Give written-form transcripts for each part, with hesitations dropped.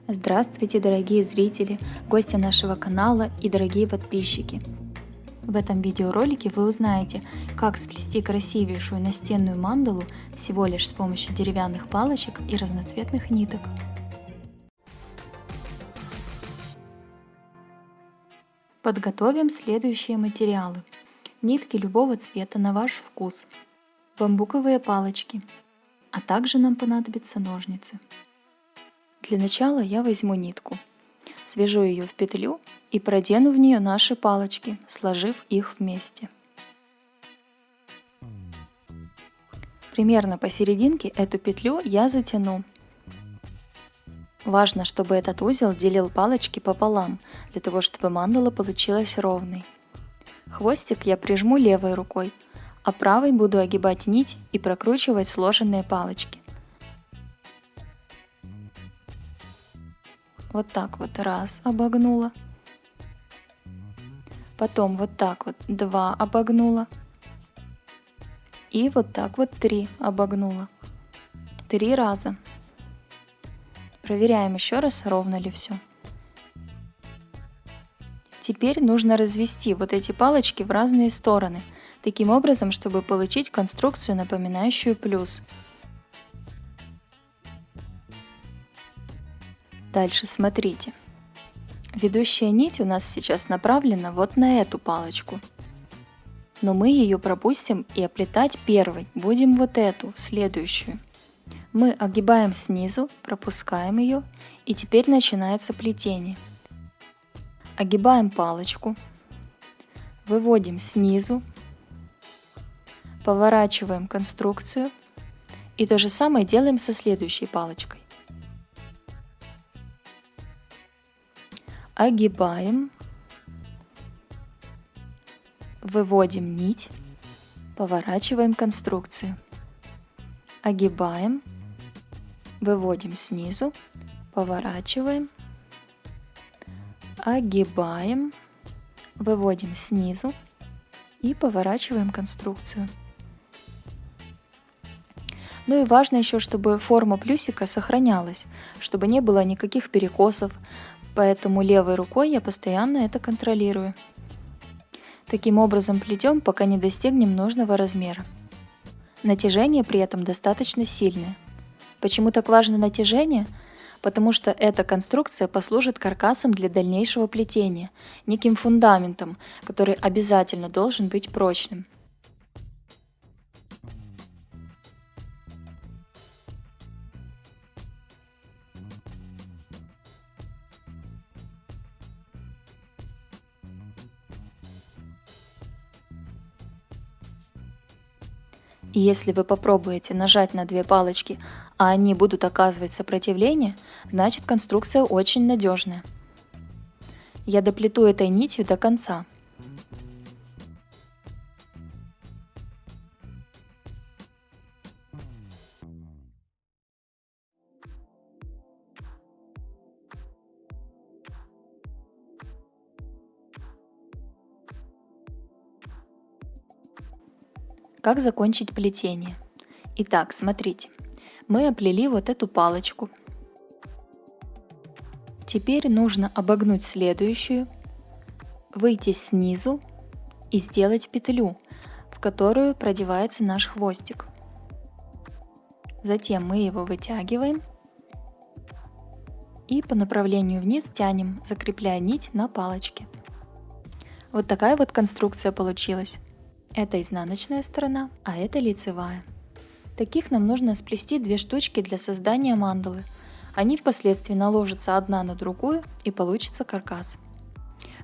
Здравствуйте, дорогие зрители, гости нашего канала и дорогие подписчики! В этом видеоролике вы узнаете, как сплести красивейшую настенную мандалу всего лишь с помощью деревянных палочек и разноцветных ниток. Подготовим следующие материалы. Нитки любого цвета на ваш вкус, бамбуковые палочки, а также нам понадобятся ножницы. Для начала я возьму нитку, свяжу ее в петлю и продену в нее наши палочки, сложив их вместе. Примерно посерединке эту петлю я затяну. Важно, чтобы этот узел делил палочки пополам, для того чтобы мандала получилась ровной. Хвостик я прижму левой рукой, а правой буду огибать нить и прокручивать сложенные палочки. Вот так вот раз обогнула, потом вот так вот 2 обогнула и вот так вот 3 обогнула. 3 раза. Проверяем еще раз, ровно ли все. Теперь нужно развести вот эти палочки в разные стороны, таким образом, чтобы получить конструкцию, напоминающую плюс. Дальше смотрите. Ведущая нить у нас сейчас направлена вот на эту палочку. Но мы ее пропустим и оплетать первой будем вот эту, следующую. Мы огибаем снизу, пропускаем ее, и теперь начинается плетение. Огибаем палочку, выводим снизу, поворачиваем конструкцию и то же самое делаем со следующей палочкой. Огибаем, выводим нить, поворачиваем конструкцию. Огибаем, выводим снизу, поворачиваем, огибаем, выводим снизу и поворачиваем конструкцию. Ну и важно еще, чтобы форма плюсика сохранялась, чтобы не было никаких перекосов, поэтому левой рукой я постоянно это контролирую. Таким образом плетем, пока не достигнем нужного размера. Натяжение при этом достаточно сильное. Почему так важно натяжение? Потому что эта конструкция послужит каркасом для дальнейшего плетения, неким фундаментом, который обязательно должен быть прочным. И если вы попробуете нажать на 2 палочки, а они будут оказывать сопротивление, значит конструкция очень надежная. Я доплету этой нитью до конца. Как закончить плетение? Итак, смотрите, мы оплели вот эту палочку. Теперь нужно обогнуть следующую, выйти снизу и сделать петлю, в которую продевается наш хвостик. Затем мы его вытягиваем и по направлению вниз тянем, закрепляя нить на палочке. Вот такая вот конструкция получилась. Это изнаночная сторона, а это лицевая. Таких нам нужно сплести 2 штучки для создания мандалы. Они впоследствии наложатся одна на другую и получится каркас.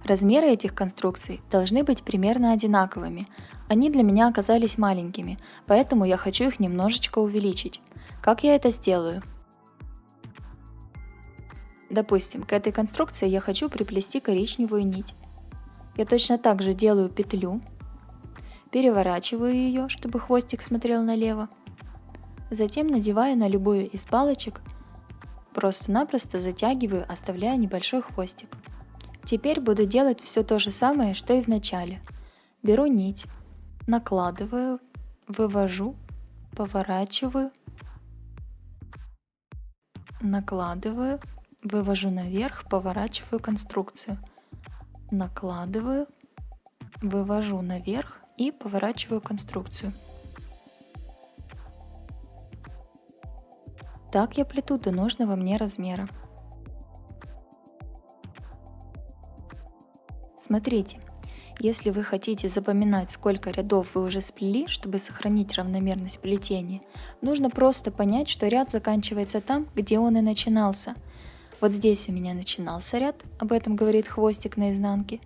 Размеры этих конструкций должны быть примерно одинаковыми. Они для меня оказались маленькими, поэтому я хочу их немножечко увеличить. Как я это сделаю? Допустим, к этой конструкции я хочу приплести коричневую нить. Я точно так же делаю петлю, переворачиваю ее, чтобы хвостик смотрел налево. Затем надеваю на любую из палочек, просто-напросто затягиваю, оставляя небольшой хвостик. Теперь буду делать все то же самое, что и в начале. Беру нить, накладываю, вывожу, поворачиваю, накладываю, вывожу наверх, поворачиваю конструкцию, накладываю, вывожу наверх и поворачиваю конструкцию. Так я плету до нужного мне размера. Смотрите, если вы хотите запоминать, сколько рядов вы уже сплели, чтобы сохранить равномерность плетения, нужно просто понять, что ряд заканчивается там, где он и начинался. Вот здесь у меня начинался ряд, об этом говорит хвостик на изнанке.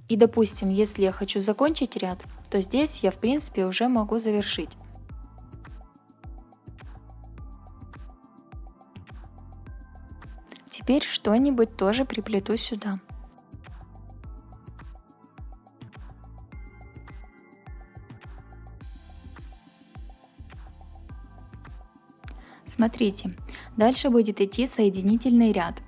И допустим, если я хочу закончить ряд, то здесь я в принципе уже могу завершить. Теперь что-нибудь тоже приплету сюда. Смотрите, дальше будет идти соединительный ряд.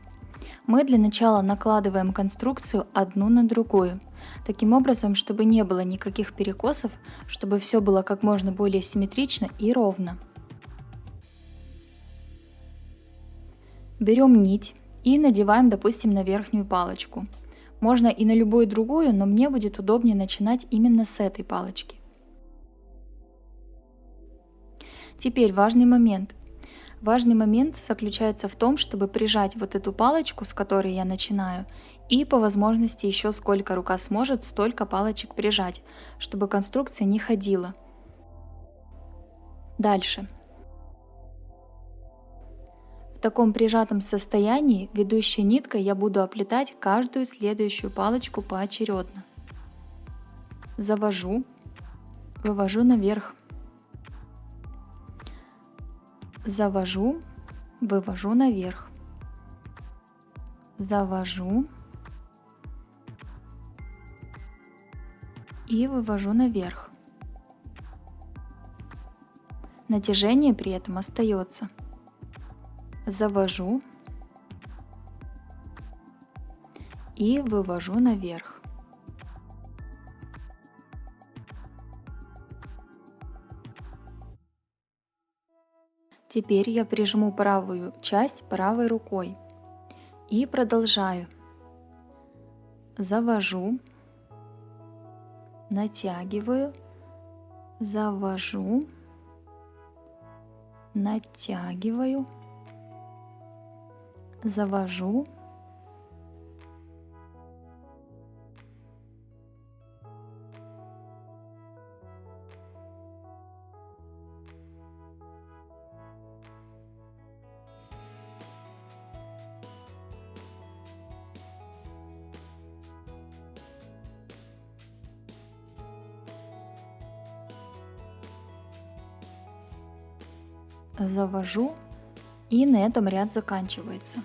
Мы для начала накладываем конструкцию одну на другую, таким образом, чтобы не было никаких перекосов, чтобы все было как можно более симметрично и ровно. Берем нить и надеваем, допустим, на верхнюю палочку. Можно и на любую другую, но мне будет удобнее начинать именно с этой палочки. Теперь важный момент. Важный момент заключается в том, чтобы прижать вот эту палочку, с которой я начинаю, и по возможности еще сколько рука сможет, столько палочек прижать, чтобы конструкция не ходила. Дальше. В таком прижатом состоянии ведущей ниткой я буду оплетать каждую следующую палочку поочередно. Завожу, вывожу наверх. Завожу, вывожу наверх. Завожу и вывожу наверх. Натяжение при этом остается. Завожу и вывожу наверх. Теперь я прижму правую часть правой рукой и продолжаю. Завожу, натягиваю, завожу, натягиваю, завожу, завожу, и на этом ряд заканчивается.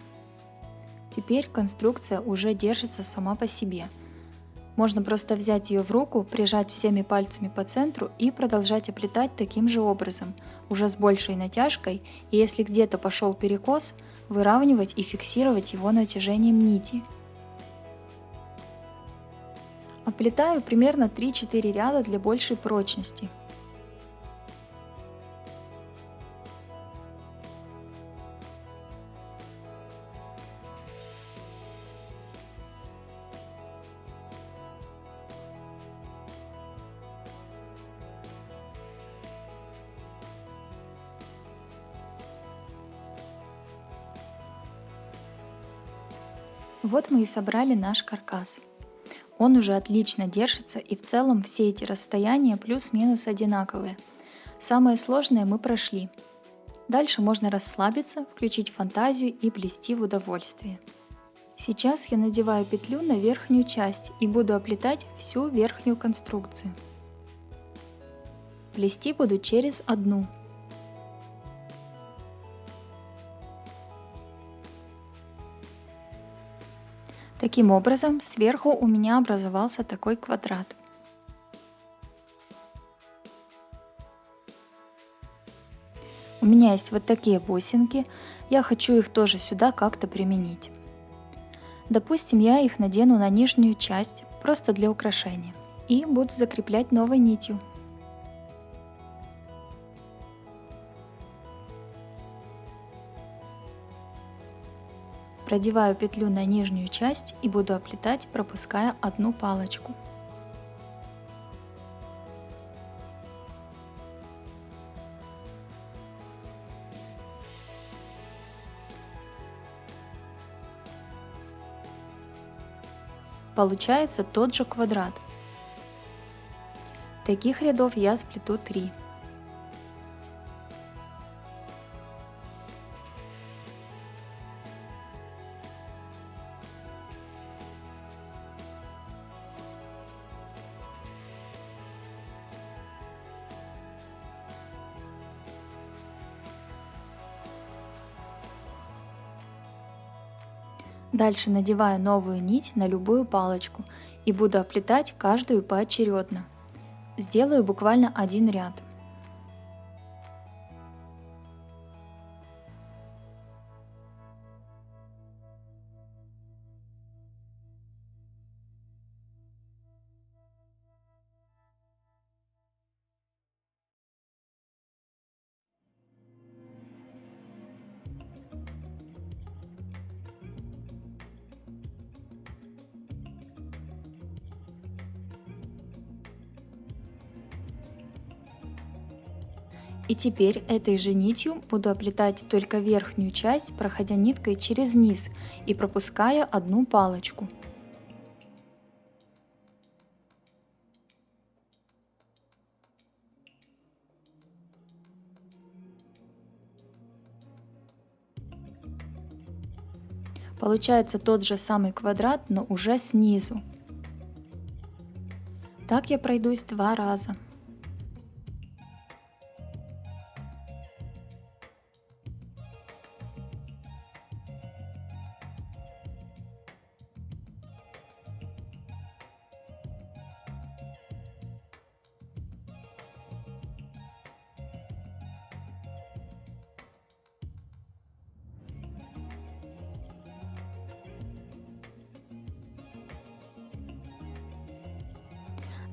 Теперь конструкция уже держится сама по себе. Можно просто взять ее в руку, прижать всеми пальцами по центру и продолжать оплетать таким же образом, уже с большей натяжкой, и если где-то пошел перекос, выравнивать и фиксировать его натяжением нити. Оплетаю примерно 3-4 ряда для большей прочности. Вот мы и собрали наш каркас. Он уже отлично держится, и в целом все эти расстояния плюс-минус одинаковые. Самое сложное мы прошли. Дальше можно расслабиться, включить фантазию и плести в удовольствие. Сейчас я надеваю петлю на верхнюю часть и буду оплетать всю верхнюю конструкцию. Плести буду через одну. Таким образом, сверху у меня образовался такой квадрат. У меня есть вот такие бусинки, я хочу их тоже сюда как-то применить. Допустим, я их надену на нижнюю часть, просто для украшения, и буду закреплять новой нитью. Продеваю петлю на нижнюю часть и буду оплетать, пропуская одну палочку. Получается тот же квадрат. Таких рядов я сплету 3. Дальше надеваю новую нить на любую палочку и буду оплетать каждую поочередно. Сделаю буквально один ряд. И теперь этой же нитью буду оплетать только верхнюю часть, проходя ниткой через низ и пропуская одну палочку. Получается тот же самый квадрат, но уже снизу. Так я пройдусь 2 раза.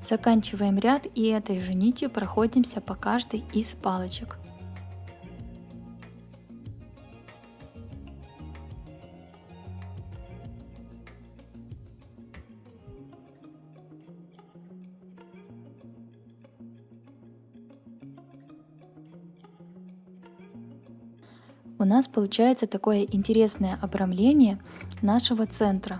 Заканчиваем ряд и этой же нитью проходимся по каждой из палочек. У нас получается такое интересное обрамление нашего центра.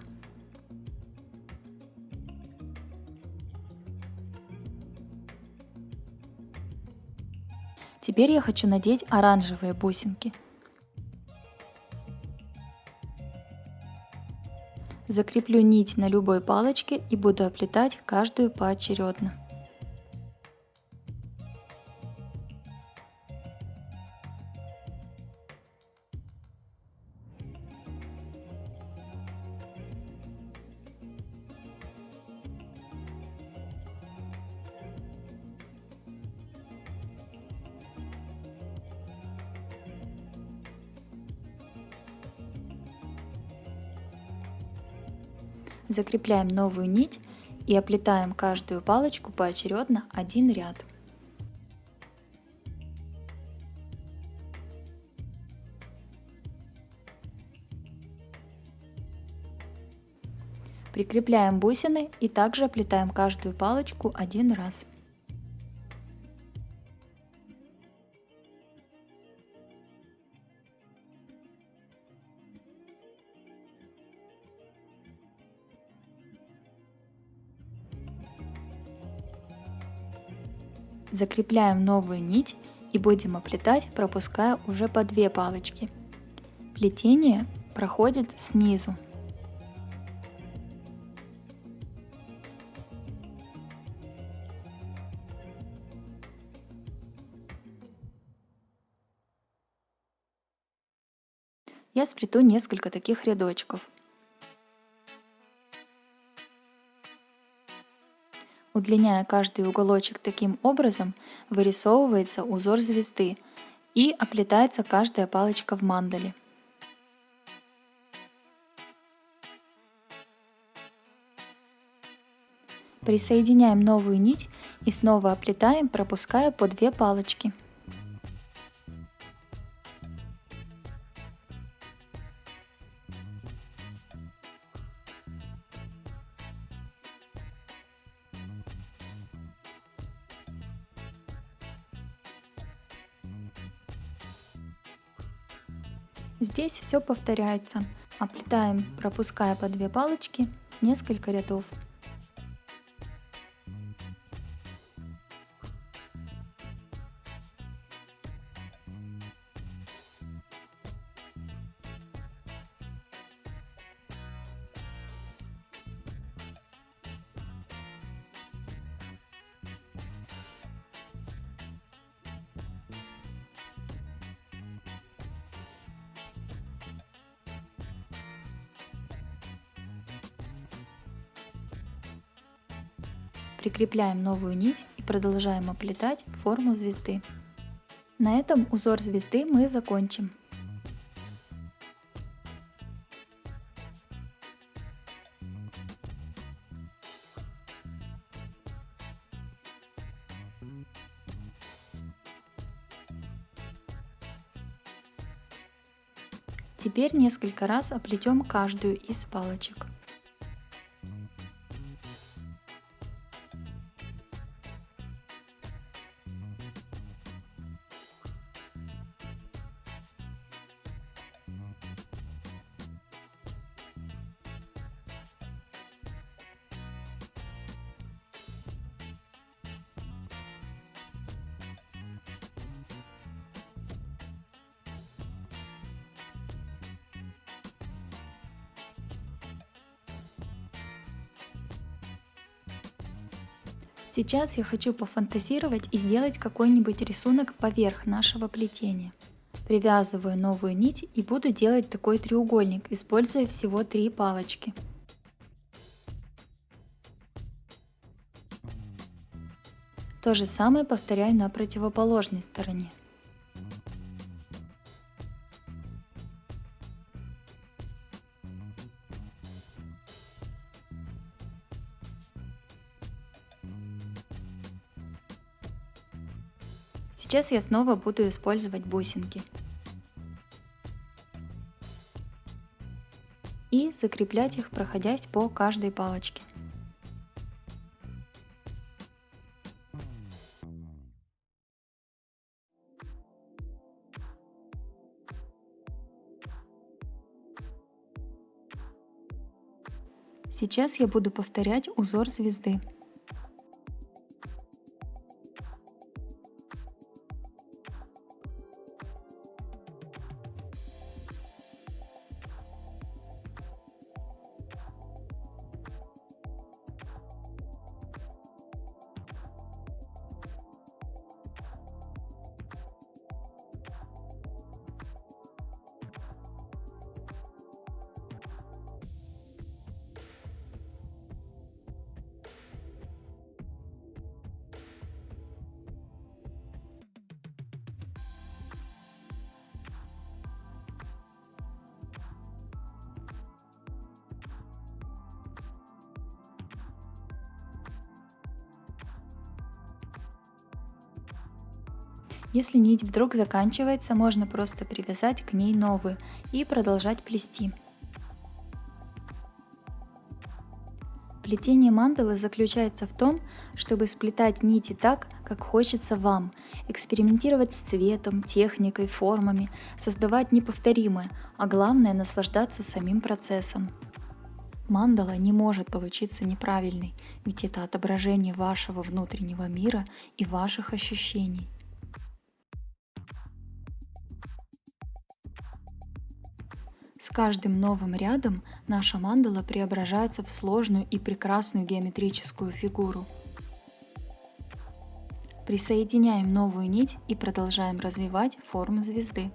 Теперь я хочу надеть оранжевые бусинки. Закреплю нить на любой палочке и буду оплетать каждую поочередно. Закрепляем новую нить и оплетаем каждую палочку поочередно один ряд. Прикрепляем бусины и также оплетаем каждую палочку один раз. Закрепляем новую нить и будем оплетать, пропуская уже по 2 палочки. Плетение проходит снизу. Я сплету несколько таких рядочков. Удлиняя каждый уголочек таким образом, вырисовывается узор звезды и оплетается каждая палочка в мандале. Присоединяем новую нить и снова оплетаем, пропуская по 2 палочки. Здесь все повторяется. Оплетаем, пропуская по 2 палочки, несколько рядов. Прикрепляем новую нить и продолжаем оплетать форму звезды. На этом узор звезды мы закончим. Теперь несколько раз оплетем каждую из палочек. Сейчас я хочу пофантазировать и сделать какой-нибудь рисунок поверх нашего плетения. Привязываю новую нить и буду делать такой треугольник, используя всего 3 палочки. То же самое повторяю на противоположной стороне. Сейчас я снова буду использовать бусинки. И закреплять их, проходясь по каждой палочке. Сейчас я буду повторять узор звезды. Если нить вдруг заканчивается, можно просто привязать к ней новую и продолжать плести. Плетение мандалы заключается в том, чтобы сплетать нити так, как хочется вам, экспериментировать с цветом, техникой, формами, создавать неповторимое, а главное наслаждаться самим процессом. Мандала не может получиться неправильной, ведь это отображение вашего внутреннего мира и ваших ощущений. С каждым новым рядом наша мандала преображается в сложную и прекрасную геометрическую фигуру. Присоединяем новую нить и продолжаем развивать форму звезды.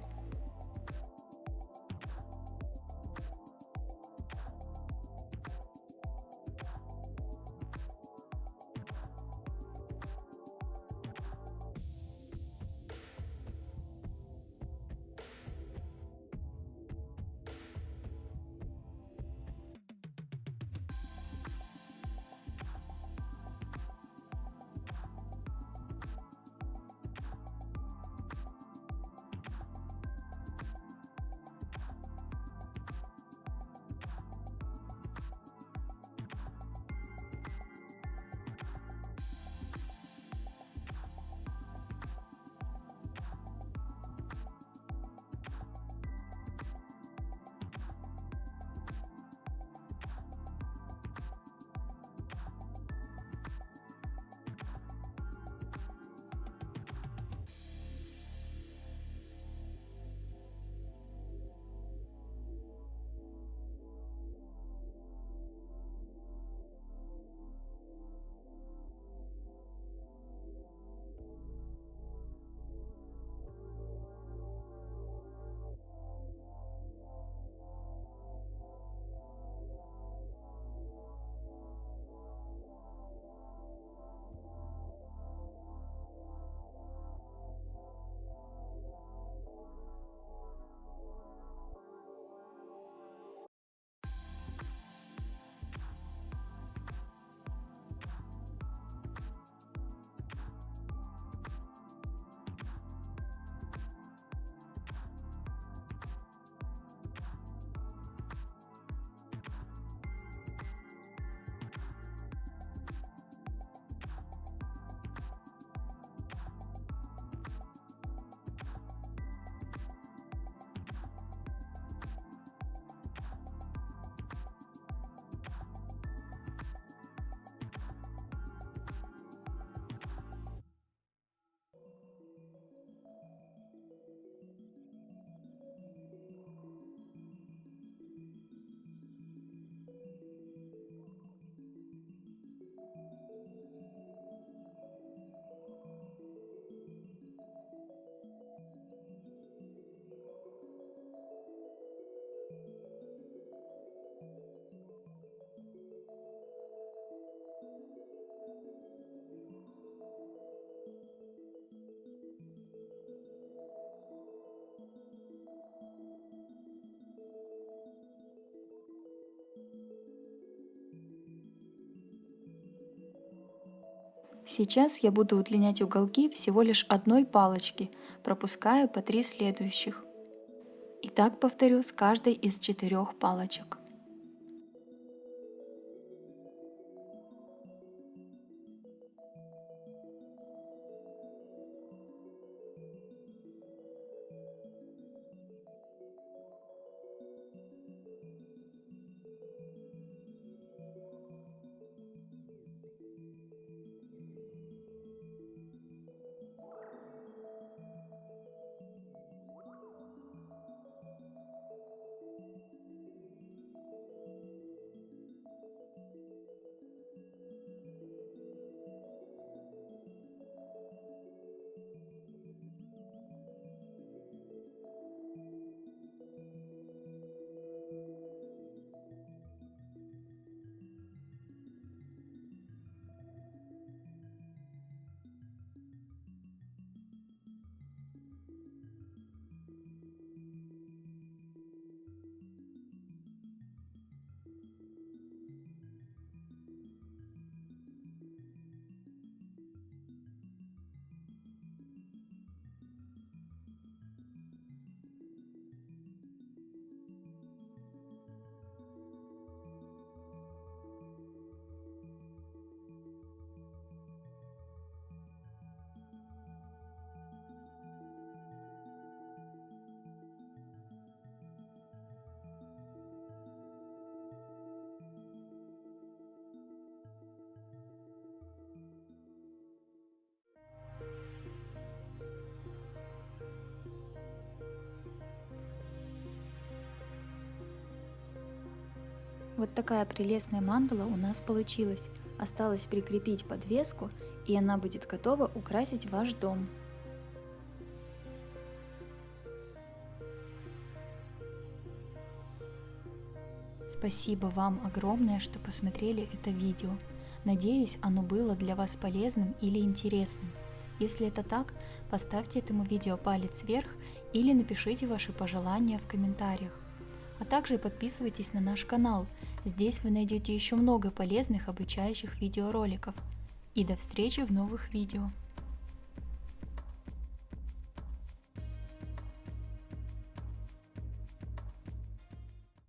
Сейчас я буду удлинять уголки всего лишь одной палочки, пропуская по 3 следующих. И так повторю с каждой из 4 палочек. Вот такая прелестная мандала у нас получилась. Осталось прикрепить подвеску, и она будет готова украсить ваш дом. Спасибо вам огромное, что посмотрели это видео. Надеюсь, оно было для вас полезным или интересным. Если это так, поставьте этому видео палец вверх или напишите ваши пожелания в комментариях. А также подписывайтесь на наш канал. Здесь вы найдете еще много полезных обучающих видеороликов. И до встречи в новых видео.